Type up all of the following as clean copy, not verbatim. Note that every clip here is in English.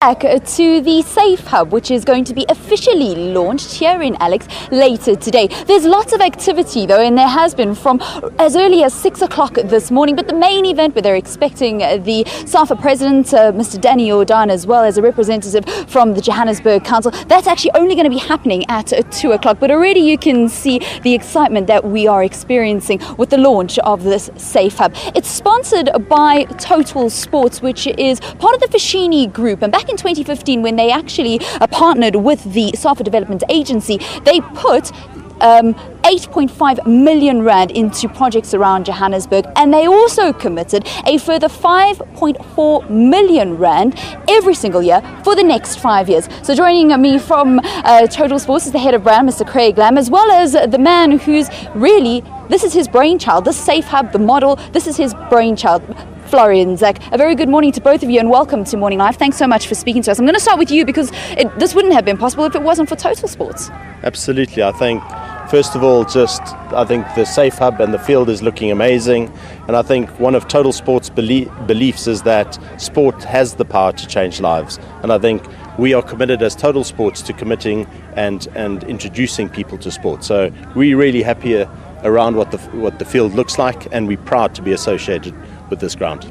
back to the Safe-Hub, which is going to be officially launched here in Alex later today. There's lots of activity though, and there has been from as early as 6 o'clock this morning, but the main event where they're expecting the SAFA president, Mr. Danny Jordan, as well as a representative from the Johannesburg Council, that's actually only going to be happening at 2 o'clock. But already you can see the excitement that we are experiencing with the launch of this Safe-Hub. It's sponsored by Totalsports, which is part of the Foschini Group. And back in 2015, when they actually partnered with the SAFA Development Agency, they put 8.5 million rand into projects around Johannesburg, and they also committed a further 5.4 million rand every single year for the next 5 years. So joining me from Totalsports is the head of brand, Mr. Craig Lamb, as well as the man who's really, this is his brainchild, this Safe-Hub, the model, this is his brainchild, Florian Zak. A very good morning to both of you and welcome to Morning Live. Thanks so much for speaking to us. I'm going to start with you because this wouldn't have been possible if it wasn't for Totalsports. Absolutely. I think, first of all, I think the Safe-Hub and the field is looking amazing. And I think one of Totalsports' beliefs is that sport has the power to change lives. And I think we are committed as Totalsports to committing and introducing people to sport. So we're really happy around what the field looks like, and we're proud to be associated with this ground.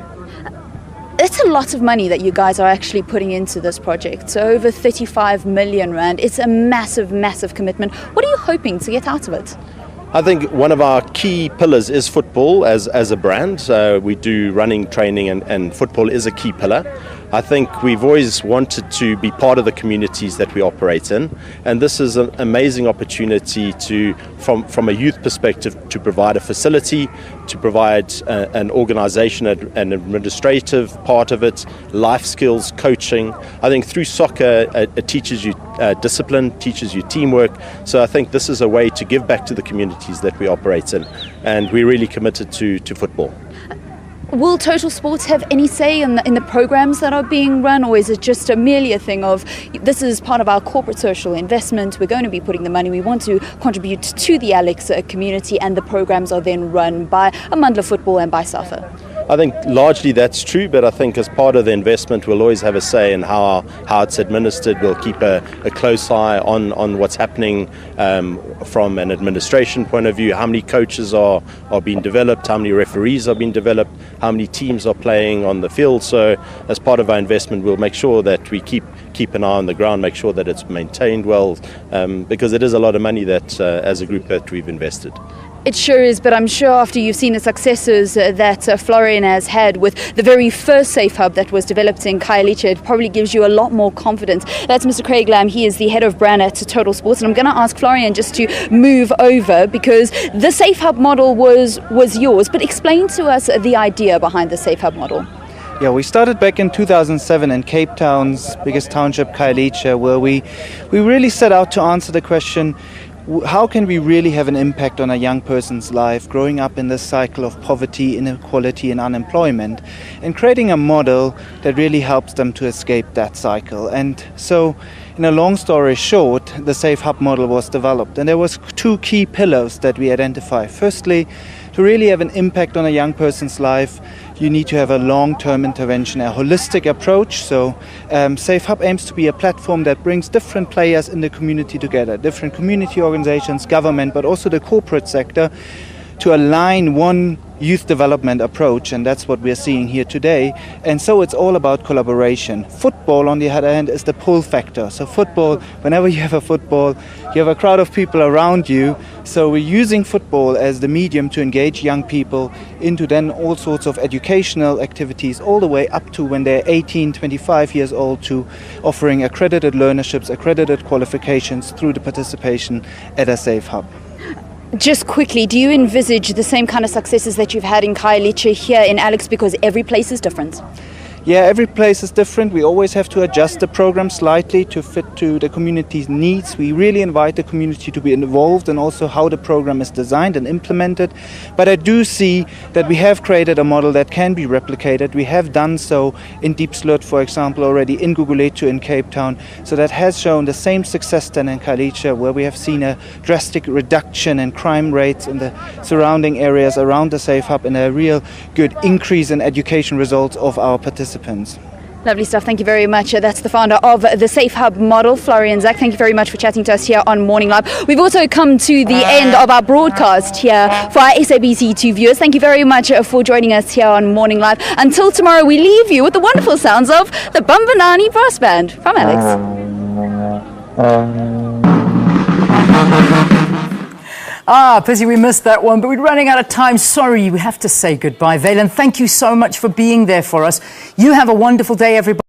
It's a lot of money that you guys are actually putting into this project. So over 35 million rand. It's a massive, massive commitment. What are you hoping to get out of it? I think one of our key pillars is football as a brand. We do running, training, and football is a key pillar. I think we've always wanted to be part of the communities that we operate in, and this is an amazing opportunity to, from a youth perspective, to provide a facility, to provide an organisation, an administrative part of it, life skills, coaching. I think through soccer it teaches you discipline, teaches you teamwork. So I think this is a way to give back to the communities that we operate in, and we're really committed to football. Will Totalsports have any say in the programs that are being run, or is it just merely a thing of this is part of our corporate social investment, we're going to be putting the money, we want to contribute to the Alex community, and the programs are then run by Amandla Football and by SAFA? I think largely that's true, but I think as part of the investment we'll always have a say in how it's administered. We'll keep a close eye on what's happening from an administration point of view, how many coaches are being developed, how many referees are being developed, how many teams are playing on the field. So as part of our investment we'll make sure that we keep an eye on the ground, make sure that it's maintained well, because it is a lot of money that as a group that we've invested. It sure is, but I'm sure after you've seen the successes that Florian has had with the very first Safe-Hub that was developed in Pty Ltd, it probably gives you a lot more confidence. That's Mr. Craig Lamb. He is the head of brand at Totalsports, and I'm going to ask Florian just to move over because the Safe-Hub model was yours, but explain to us the idea behind the Safe-Hub model. Yeah, we started back in 2007 in Cape Town's biggest township, Pty Ltd, where we really set out to answer the question, how can we really have an impact on a young person's life growing up in this cycle of poverty, inequality and unemployment, and creating a model that really helps them to escape that cycle. And so, in a long story short, the Safe-Hub model was developed, and there was two key pillars that we identified. Firstly, to really have an impact on a young person's life, you need to have a long-term intervention, a holistic approach. So Safe-Hub aims to be a platform that brings different players in the community together, different community organizations, government, but also the corporate sector, to align one youth development approach, and that's what we're seeing here today. And so it's all about collaboration. Football, on the other hand, is the pull factor. So football, whenever you have a football, you have a crowd of people around you. So we're using football as the medium to engage young people into then all sorts of educational activities, all the way up to when they're 18, 25 years old, to offering accredited learnerships, accredited qualifications through the participation at a Safe-Hub. Just quickly, do you envisage the same kind of successes that you've had in Pty Ltd here in Alex, because every place is different? Yeah, every place is different. We always have to adjust the program slightly to fit to the community's needs. We really invite the community to be involved in also how the program is designed and implemented. But I do see that we have created a model that can be replicated. We have done so in Diepsloot, for example, already in Gugulethu in Cape Town. So that has shown the same success then in Pty Ltd, where we have seen a drastic reduction in crime rates in the surrounding areas around the Safe-Hub and a real good increase in education results of our participants. Lovely stuff. Thank you very much. That's the founder of the Safe-Hub model, Florian Zach. Thank you very much for chatting to us here on Morning Live. We've also come to the end of our broadcast here for our SABC2 viewers. Thank you very much for joining us here on Morning Live. Until tomorrow, we leave you with the wonderful sounds of the Bambanani Brass Band from Alex. Pity we missed that one, but we're running out of time. Sorry, we have to say goodbye. Valen, thank you so much for being there for us. You have a wonderful day, everybody.